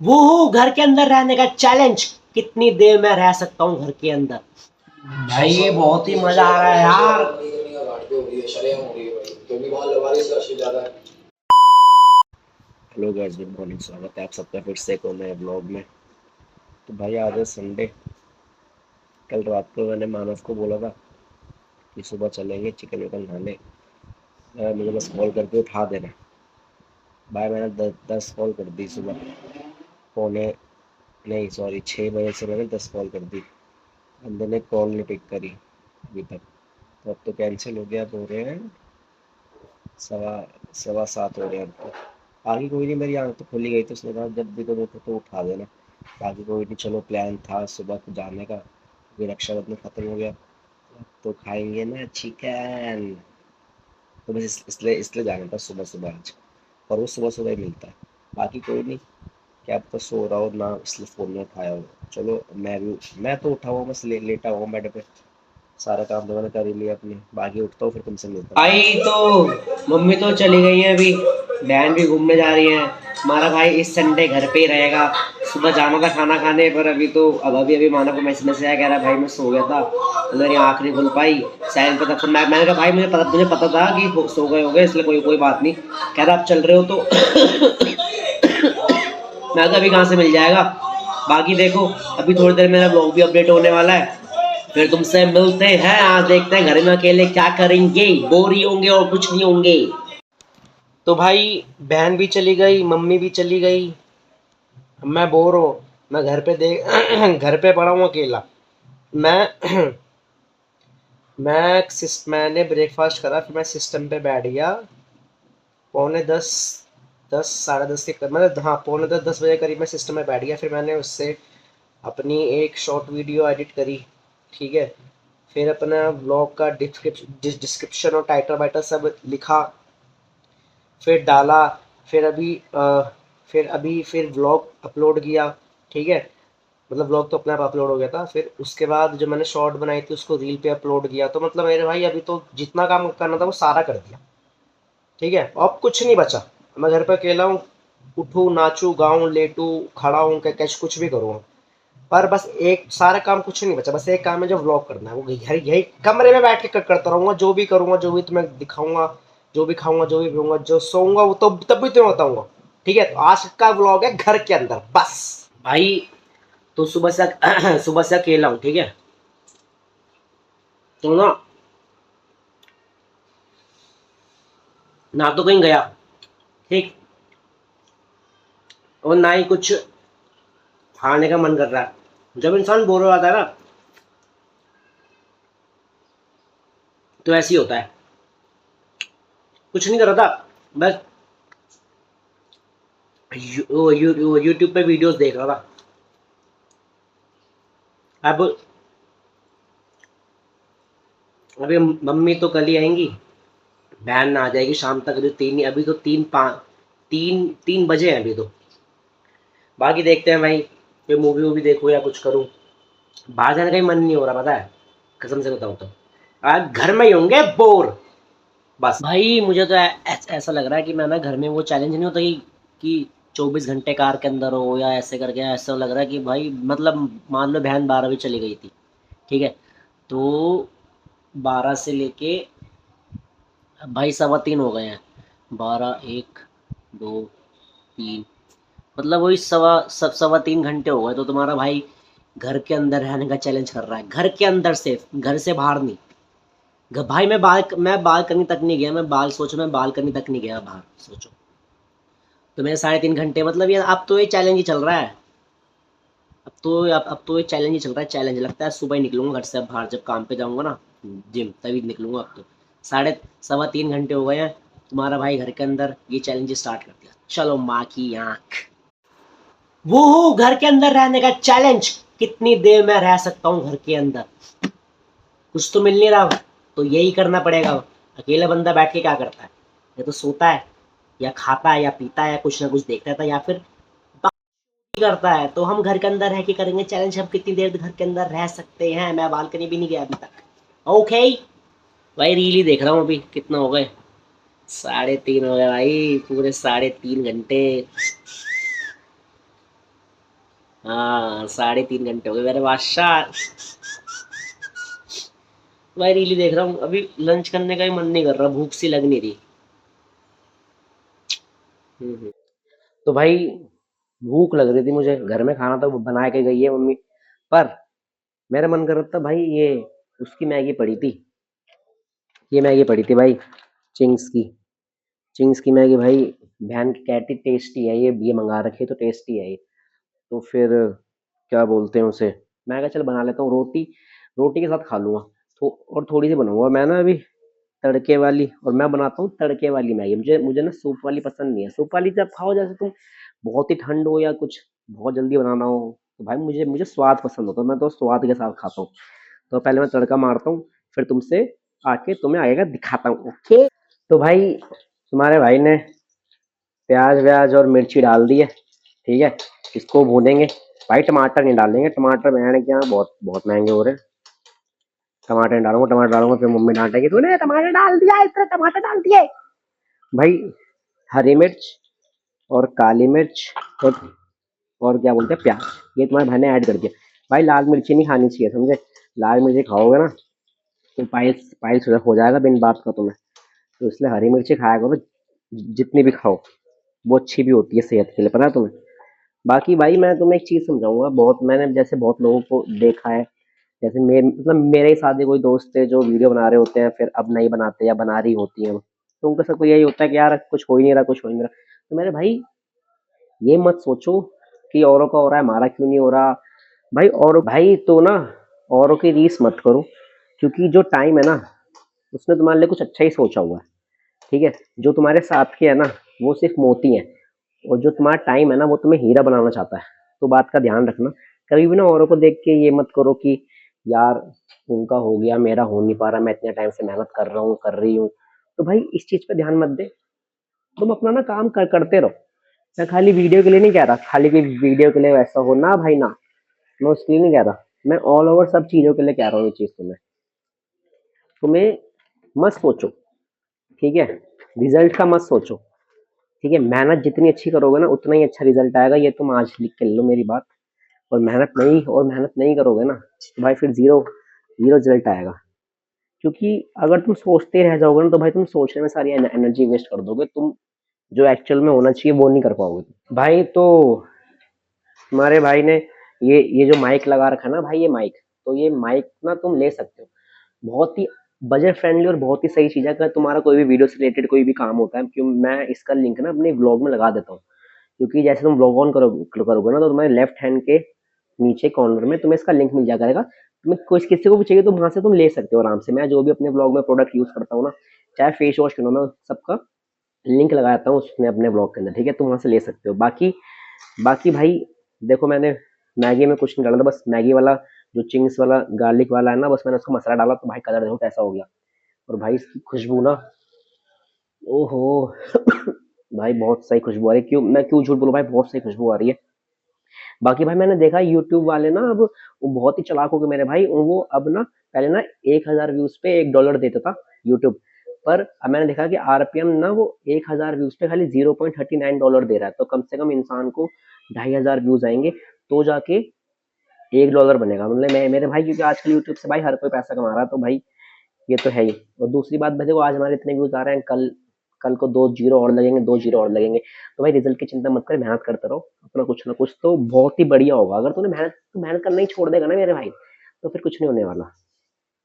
वो घर के अंदर रहने का चैलेंज, कितनी देर में रह सकता हूँ घर के अंदर। भाई ये बहुत ही मजा आ रहा है यार। हेलो गाइस, गुड मॉर्निंग, स्वागत है आप सबका फिर से एक और नए ब्लॉग में। तो भाई आज है संडे। कल रात को मैंने मानव को बोला था कि सुबह चलेंगे चिकन विकन खाने। मुझे बस कॉल करके उठा देना। भाई मैंने 10 कॉल कर दी सुबह। पौने नहीं सॉरी 6 बजे से मैंने 10 कॉल कर दी। बंदे ने कॉल नहीं पिक करी अभी तक। तो अब तो कैंसिल हो गया। अब हो रहे हैं सवा सवा सात हो रहे हैं अब तो। बाकी कोई नहीं, मेरी आंख तो खुली गई तो उसने कहा जब भी तुम उठो तो उठा देना। बाकी कोई नहीं, चलो प्लान था सुबह को जाने का, अभी रक्षाबंधन खत्म हो गया तो खाएंगे ना चिकन। तो बस इसलिए जाना था सुबह सुबह आज। और वो सुबह सुबह ही मिलता है। बाकी कोई नहीं, क्या अब तो सो रहा हो ना इसलिए फ़ोन में उठाया हो। चलो मैं तो उठा हुआ, बस लेटा हुआ बेड पे। सारा काम तो मैंने कर ही लिया अपनी, बाकी उठता हूँ फिर तुमसे मिलता हूँ। भाई तो मम्मी तो चली गई है अभी, बहन भी घूमने जा रही है। हमारा भाई इस संडे घर पे ही रहेगा। सुबह जाना था खाना खाने पर अभी तो अभी माना को मैसेज आया, कह रहा भाई मैं सो गया था तो मेरी आँख नहीं खुल पाई। साइलेंट पे था। फिर मैंने कहा भाई मुझे पता था कि सो गए होगे, इसलिए कोई कोई बात नहीं। कह रहा आप चल रहे हो तो मैं तो अभी कहाँ से मिल जाएगा। बाकी देखो, अभी थोड़ी देर मेरा ब्लॉग भी अपडेट होने वाला है, फिर तुमसे मिलते हैं। आज देखते हैं घर में अकेले क्या करेंगे, बोर ही होंगे और कुछ नहीं होंगे। तो भाई बहन भी चली गई, मम्मी भी चली गई, मैं बोर हूँ। मैं घर पे घर पे पड़ा हूँ अकेला। मैं मैंने ब्रेकफास्ट करा, फिर मैं सिस्टम पे बैठ गया। पौने 10, 10 साढ़े 10 के मतलब हाँ पौने 10 बजे करीब मैं सिस्टम में बैठ गया। फिर मैंने उससे अपनी एक शॉर्ट वीडियो एडिट करी, ठीक है। फिर अपना ब्लॉग का डिस्क्रिप्शन और टाइटल वाइटल सब लिखा, फिर डाला। फिर फिर व्लॉग अपलोड किया, ठीक है। मतलब व्लॉग तो अपने आप अपलोड हो गया था। फिर उसके बाद जो मैंने शॉर्ट बनाई थी उसको रील पे अपलोड किया। तो मतलब मेरे भाई अभी तो जितना काम करना था वो सारा कर दिया, ठीक है। अब कुछ नहीं बचा। मैं घर पे अकेला हूँ, उठूँ नाचूँ गाऊँ लेटूँ खड़ा हूँ कैच कुछ भी करूँ। पर बस एक सारा काम कुछ नहीं बचा, बस एक काम है जो व्लॉग करना है, वो यही कमरे में बैठ के करता रहूंगा। जो भी करूंगा, जो भी तुम्हें दिखाऊंगा, जो भी खाऊंगा, जो भी पीऊंगा, जो सोऊंगा वो तो तब भी तुम्हें बताऊंगा, ठीक है। तो आज का व्लॉग है घर के अंदर बस। भाई तो सुबह से सुबह से अकेला हूँ, ठीक है। तो ना तो कहीं गया, ठीक, और ना ही कुछ खाने का मन कर रहा है। जब इंसान बोर हो जाता है ना तो ऐसे ही होता है। कुछ नहीं कर रहा था, बस यूट्यूब पे वीडियोस देख रहा था। अब अभी मम्मी तो कल ही आएंगी, बहन आ जाएगी शाम तक। अभी तो 3 बजे हैं अभी तो। बाकी देखते हैं भाई, कोई मूवी वूवी देखूँ या कुछ करूँ। बाहर जाने का ही मन नहीं हो रहा, पता है, कसम से बताऊँ तो। आज घर में ही होंगे बोर बस। भाई मुझे तो ऐसा लग रहा है कि मैं ना घर में वो चैलेंज नहीं होता कि 24 घंटे कार के अंदर हो या ऐसे करके। ऐसा लग रहा है कि भाई मतलब मान लो बहन 12 बजे चली गई थी, ठीक है। तो 12 से लेके भाई 3:15 हो गए हैं। 12, 1, 2, 3, मतलब वही 3:15 हो गए। तो तुम्हारा भाई घर के अंदर रहने का चैलेंज कर रहा है, घर के अंदर से, घर से बाहर नहीं। भाई मैं बालकनी तक नहीं गया। मैं बालकनी तक नहीं गया बाहर, सोचो। तो मेरे 3.5 घंटे मतलब ये अब तो ये चैलेंज ही चल रहा है। अब तो ये चैलेंज ही चल रहा है। चैलेंज लगता है सुबह ही निकलूंगा घर से अब बाहर, जब काम पे जाऊंगा ना जिम, तभी निकलूंगा। अब तो साढ़े 3.25 घंटे हो गए हैं। तुम्हारा भाई घर के अंदर ये चैलेंज स्टार्ट कर दिया। चलो माँ की आंख। वो घर के अंदर रहने का चैलेंज, कितनी देर में रह सकता हूँ घर के अंदर। कुछ तो मिल नहीं रहा, तो यही करना पड़ेगा। अकेला बंदा बैठ के क्या करता है, या तो सोता है या खाता है या पीता है या कुछ ना कुछ देखता है या फिर करता है। तो हम घर के अंदर रह के करेंगे चैलेंज, हम कितनी देर घर के अंदर रह सकते हैं। मैं बालकनी भी नहीं गया अभी तक। ओके भाई, रील ही देख रहा हूँ अभी। कितना हो गए, 3:30 हो गए भाई, पूरे 3.5 घंटे। हाँ 3.5 घंटे हो गए मेरे बादशाह। मैं रीली देख रहा हूँ, अभी लंच करने का ही मन नहीं कर रहा, भूख सी लग नहीं रही। हम्म। तो भाई भूख लग रही थी मुझे, घर में खाना तो बना के गई है मम्मी, पर मेरा मन कर रहा था भाई ये उसकी मैगी पड़ी थी, ये मैगी पड़ी थी भाई, चिंग्स की। चिंग्स की मैगी भाई, बहन की कहती टेस्टी है ये मंगा रखी है तो टेस्टी है ये। तो फिर क्या बोलते हैं उसे, मैं कहा चल बना लेता हूँ रोटी, रोटी के साथ खा लूंगा। तो और थोड़ी सी बनाऊंगा मैं ना अभी तड़के वाली, और मैं बनाता हूँ तड़के वाली मैगी। मुझे मुझे ना सूप वाली पसंद नहीं है। सूप वाली जब खाओ जैसे तुम बहुत ही ठंड हो या कुछ बहुत जल्दी बनाना हो, तो भाई मुझे मुझे स्वाद पसंद होता है, मैं तो स्वाद के साथ खाता हूँ। तो पहले मैं तड़का मारता हूँ, फिर तुमसे आके तुम्हें आगे का दिखाता हूँ, ओके। तो भाई तुम्हारे भाई ने प्याज व्याज और मिर्ची डाल दी है, ठीक है, इसको भूनेंगे। भाई टमाटर नहीं डालेंगे, टमाटर मैंने क्या बहुत बहुत महंगे हो रहे हैं। टमाटर नहीं डालूंगा, टमाटर डालूंगा फिर मम्मी डांटेगी तूने टमाटर डाल दिया, इतना टमाटर डाल दिए। भाई हरी मिर्च और काली मिर्च और और क्या बोलते हैं प्याज, ये तुम्हारे भाई ने ऐड कर दिया। भाई लाल मिर्ची नहीं खानी चाहिए समझे, लाल मिर्ची खाओगे ना तो पाइल्स पाइल्स हो जाएगा बिन बात का तुम्हें। तो इसलिए हरी मिर्ची खाया करो, जितनी भी खाओ वो अच्छी भी होती है सेहत के लिए, पता है तुम्हें। बाकी भाई मैं तुम्हें एक चीज समझाऊंगा, बहुत मैंने जैसे बहुत लोगों को देखा है, जैसे मतलब मेरे ही साथ ही कोई दोस्त है जो वीडियो बना रहे होते हैं फिर अब नहीं बनाते या बना रही होती हैं, तो उनका सबको यही होता है कि यार कुछ हो ही नहीं रहा, कुछ हो ही नहीं रहा। तो मेरे भाई ये मत सोचो कि औरों का हो रहा है हमारा क्यों नहीं हो रहा। भाई और भाई तो ना औरों की रीस मत करो, क्योंकि जो टाइम है ना उसने तुम्हारे लिए कुछ अच्छा ही सोचा हुआ है, ठीक है। जो तुम्हारे साथ के है ना वो सिर्फ मोती हैं, और जो तुम्हारा टाइम है ना वो तुम्हें हीरा बनाना चाहता है। तो बात का ध्यान रखना, कभी भी ना औरों को देख के ये मत करो कि यार उनका हो गया मेरा हो नहीं पा रहा, मैं इतने टाइम से मेहनत कर रहा हूँ कर रही हूँ। तो भाई इस चीज पे ध्यान मत दे, तुम अपना ना काम करते रहो। मैं खाली वीडियो के लिए नहीं कह रहा, खाली कि वीडियो के लिए वैसा हो ना भाई ना, मैं उसके लिए नहीं कह रहा, मैं ऑल ओवर सब चीजों के लिए कह रहा हूँ। ये चीज तुम्हें मत सोचो, ठीक है, रिजल्ट का मत सोचो, ठीक है। मेहनत जितनी अच्छी करोगे ना उतना ही अच्छा रिजल्ट आएगा, ये तुम आज लिख के ले लो मेरी बात। और मेहनत नहीं करोगे ना तो भाई फिर जीरो जीरो रिजल्ट आएगा। क्योंकि अगर तुम सोचते रह जाओगे ना तो भाई तुम सोचने में सारी एनर्जी वेस्ट कर दोगे, तुम जो एक्चुअल में होना चाहिए वो नहीं कर पाओगे। भाई तो तुम्हारे भाई ने ये जो माइक लगा रखा है ना भाई, ये माइक, तो ये माइक ना तुम ले सकते हो, बहुत ही बजट फ्रेंडली और बहुत ही सही चीज है। अगर तुम्हारा कोई भी वीडियो से रिलेटेड कोई भी काम होता है, क्यों मैं इसका लिंक ना अपने ब्लॉग में लगा देता हूँ। क्योंकि जैसे तुम ब्लॉग ऑन करोगे ना तो तुम्हारे लेफ्ट हैंड के नीचे कॉर्नर में तुम्हें इसका लिंक मिल जाया करेगा, तुम्हें कोई किसी को भी चाहिए तो वहां से तुम ले सकते हो आराम से। मैं जो भी अपने ब्लॉग में प्रोडक्ट यूज करता हूँ ना, चाहे फेस वॉश क्यों ना, मैं सबका लिंक लगाता हूँ उसमें अपने ब्लॉग के अंदर, ठीक है, तुम वहां से ले सकते हो। बाकी बाकी भाई देखो, मैंने मैगी में कुछ नहीं डाला था, बस मैगी वाला जो चिंग्स वाला गार्लिक वाला है ना, बस मैंने उसका मसाला डाला तो भाई कलर देखो कैसा हो गया। और भाई इसकी खुशबू ना, ओहो भाई बहुत सही खुशबू आ रही है, मैं क्यों झूठ बोलूं भाई, बहुत सही खुशबू आ रही है। बाकी भाई मैंने देखा यूट्यूब वाले ना अब वो बहुत ही चालाक हो गए मेरे भाई, वो अब ना पहले ना 1,000 व्यूज पे $1 देता था यूट्यूब, पर अब मैंने देखा कि आरपीएम ना वो 1,000 व्यूज पे खाली $0.39 दे रहा है। तो कम से कम इंसान को 2,500 व्यूज आएंगे तो जाके $1 बनेगा, मतलब मैं मेरे भाई, क्योंकि आजकल यूट्यूब से भाई हर कोई पैसा कमा रहा है, तो भाई ये तो है ही। और दूसरी बात भाई देखो, आज हमारे इतने व्यूज आ रहे हैं, कल कल को 2 जीरो और लगेंगे, 2 जीरो और लगेंगे। तो भाई रिजल्ट की चिंता मत कर, मेहनत करते रहो अपना, कुछ ना कुछ तो बहुत ही बढ़िया होगा। अगर तूने मेहनत करना ही छोड़ देगा ना मेरे भाई, तो फिर कुछ नहीं होने वाला।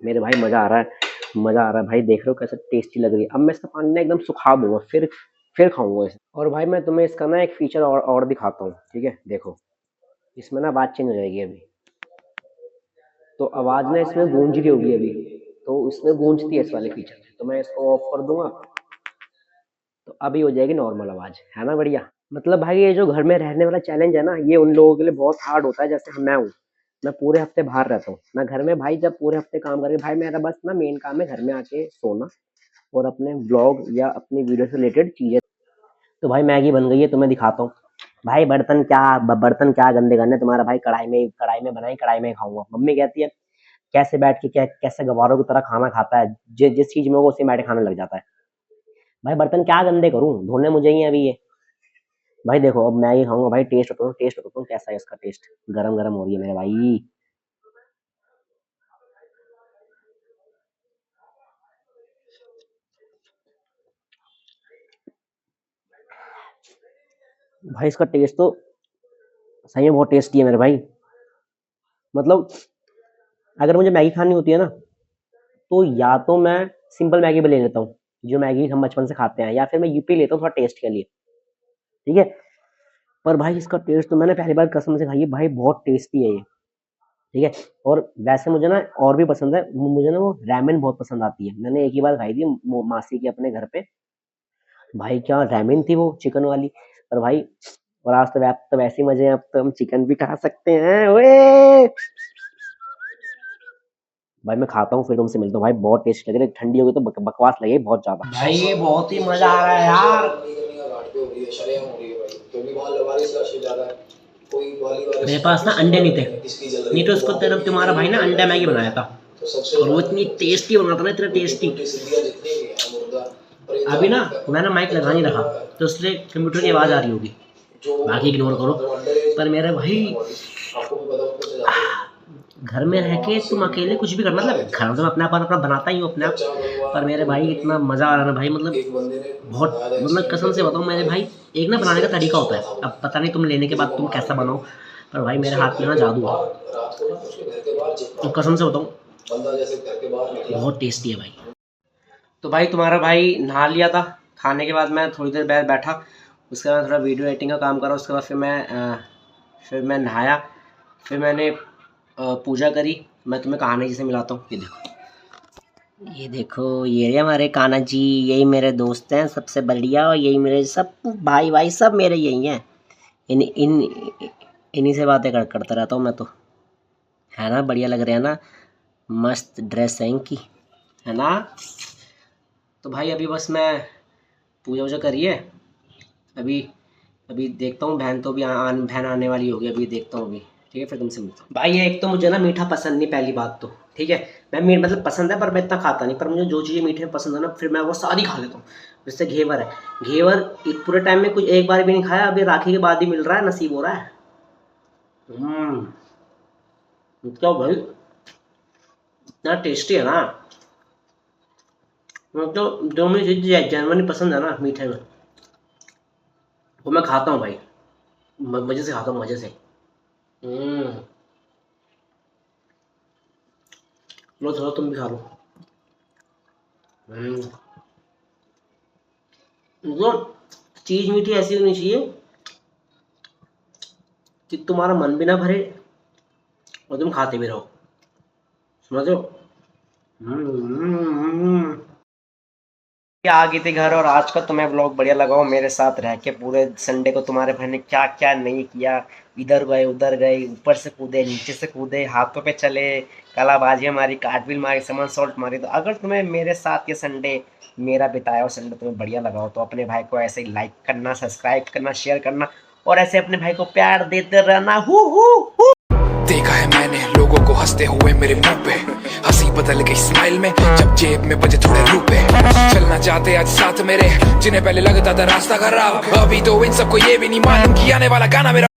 मेरे भाई मजा आ रहा है, मजा आ रहा है भाई, देख रहे हो कैसे टेस्टी लग रही है। अब मैं इसका पानी ना एकदम सुखा दूंगा, फिर खाऊंगा इसे। और भाई मैं तुम्हें इसका ना एक फीचर और दिखाता हूँ, ठीक है, देखो इसमें ना बात चेंज हो जाएगी अभी। तो आवाज ना इसमें गूंज रही होगी अभी, तो इसमें गूंजती है इस वाले फीचर में, तो मैं इसको ऑफ कर दूंगा तो अभी हो जाएगी नॉर्मल आवाज, है ना बढ़िया। मतलब भाई ये जो घर में रहने वाला चैलेंज है ना, ये उन लोगों के लिए बहुत हार्ड होता है, जैसे मैं हूँ, मैं पूरे हफ्ते बाहर रहता हूँ, मैं घर में भाई जब पूरे हफ्ते काम करके भाई मेरा बस ना मेन काम है घर में आके सोना और अपने ब्लॉग या अपनी वीडियो से रिलेटेड चीजें। तो भाई मैगी बन गई है, तुम्हें दिखाता हूँ। भाई बर्तन क्या गंदे करने तुम्हारा भाई, कढ़ाई में बनाई, कढ़ाई में खाऊंगा। मम्मी कहती है कैसे बैठ के क्या कैसे गवारों की तरह खाना खाता है, जिस चीज में वो उसी बैठे खाने लग जाता है। भाई बर्तन क्या गंदे करूं, धोने मुझे ही हैं अभी ये। भाई देखो अब मैं ये खाऊंगा भाई, टेस्ट बताता हूँ कैसा है इसका टेस्ट। गरम गरम हो रही है मेरे भाई। भाई इसका टेस्ट तो सही में बहुत टेस्टी है मेरे भाई। मतलब अगर मुझे मैगी खानी होती है ना, तो या तो मैं सिंपल मैगी भी ले लेता हूँ, जो मैगी हम बचपन से खाते हैं, या फिर मैं यूपी लेता हूँ थोड़ा टेस्ट के लिए। ठीक है। पर भाई इसका टेस्ट तो मैंने पहली बार कसम से खाई है भाई, बहुत टेस्टी है ये। ठीक है। और वैसे मुझे ना और भी पसंद है, मुझे ना वो रैमेन बहुत पसंद आती है। मैंने एक ही बार खाई थी मासी के अपने घर पे। भाई क्या रैमेन थी वो, चिकन वाली। और भाई, और आज तो वैसे ही मजे हैं, अब तो हम चिकन भी खा सकते हैं। ओए भाई मैं खाता हूँ फिर तुमसे मिलता हूँ भाई, बहुत टेस्ट लग रही है। ठंडी हो गई तो बकवास लगे बहुत ज्यादा। भाई ये बहुत ही मजा आ रहा है यार। मेरे पास ना अंडे नहीं थे, नहीं तो उसको तेरा तुम्हारा भाई ना अंडा मैगी बनाया था, और वो इतनी टेस्टी बना था ना, इतना टेस्टी। अभी ना मैंने माइक लगा नहीं रखा, तो इसलिए कंप्यूटर की आवाज आ रही होगी, बाकी इग्नोर करो। पर मेरे भाई घर में रह के तुम अकेले कुछ भी कर, मतलब घर में तो मैं अपना बनाता ही हूँ अपने आप। पर मेरे भाई इतना मज़ा आ रहा है ना भाई, मतलब बहुत, मतलब कसम से बताऊँ मेरे भाई, एक ना बनाने का तरीका होता है, अब पता नहीं तुम लेने के बाद तुम कैसा बनाओ, पर भाई मेरे हाथ में ना जादू है, तो कसम से बताऊँ बहुत टेस्टी है भाई। तो भाई तुम्हारा भाई नहा लिया था, खाने के बाद मैं थोड़ी देर बाद बैठा, उसके बाद थोड़ा वीडियो एडिटिंग का काम करा, उसके बाद फिर मैं नहाया, फिर मैंने पूजा करी। मैं तुम्हें कान्हा जी से मिलाता हूँ, ये देखो ये रहे हमारे कान्हा जी, यही मेरे दोस्त हैं सबसे बढ़िया, और यही मेरे सब भाई सब मेरे यही हैं। इन्हीं से बातें करता रहता हूँ मैं तो, है ना, बढ़िया लग रहे हैं ना, मस्त ड्रेस है इनकी, है ना। तो भाई अभी बस मैं पूजा वूजा करिए, अभी अभी देखता हूँ, बहन तो अभी बहन आने वाली होगी, अभी देखता हूँ अभी। ठीक है, फिर तुमसे मिलता हूँ भाई। ये एक तो मुझे ना मीठा पसंद नहीं, पहली बात तो ठीक है, मैं मीठ मतलब पसंद है पर मैं इतना खाता नहीं, पर मुझे जो चीज़ें मीठे में पसंद है ना, फिर मैं वो सारी खा लेता हूँ। जैसे घेवर है, घेवर पूरे टाइम में कुछ एक बार भी नहीं खाया, अभी राखी के बाद ही मिल रहा है, नसीब हो रहा है। तो भाई इतना टेस्टी है ना, मतलब जो मुझे चीज़ जनरली पसंद है ना मीठे में, वो मैं खाता हूँ भाई, मज़े से खाता हूँ, मज़े से। लो थोड़ा तुम भी खा लो। तो चीज़ मीठी ऐसी होनी चाहिए कि तुम्हारा मन भी ना भरे और तुम खाते भी रहो, समझो। आ गई थी घर, और आज का तुम्हें ब्लॉग बढ़िया लगा हो मेरे साथ रह के, पूरे संडे को तुम्हारे भाई ने क्या क्या नहीं किया, इधर गए उधर गए, ऊपर से कूदे नीचे से कूदे, हाथों पे चले, कलाबाजी मारी, कार्टविल मारी, समन सॉल्ट मारी। तो अगर तुम्हें मेरे साथ ये संडे, मेरा बिताया हुआ संडे तुम्हें बढ़िया लगा हो, तो अपने भाई को ऐसे ही लाइक करना, सब्सक्राइब करना, शेयर करना, और ऐसे अपने भाई को प्यार देते रहना। हु देखा है मैंने लोगों को हंसते हुए मेरे मुंह पे, हंसी बदल गई स्माइल में जब जेब में बजे थोड़े रुपए। चलना चाहते आज साथ मेरे, जिन्हें पहले लगता था रास्ता खराब, अभी तो इन सबको ये भी नहीं मालूम कि आने वाला गाना मेरा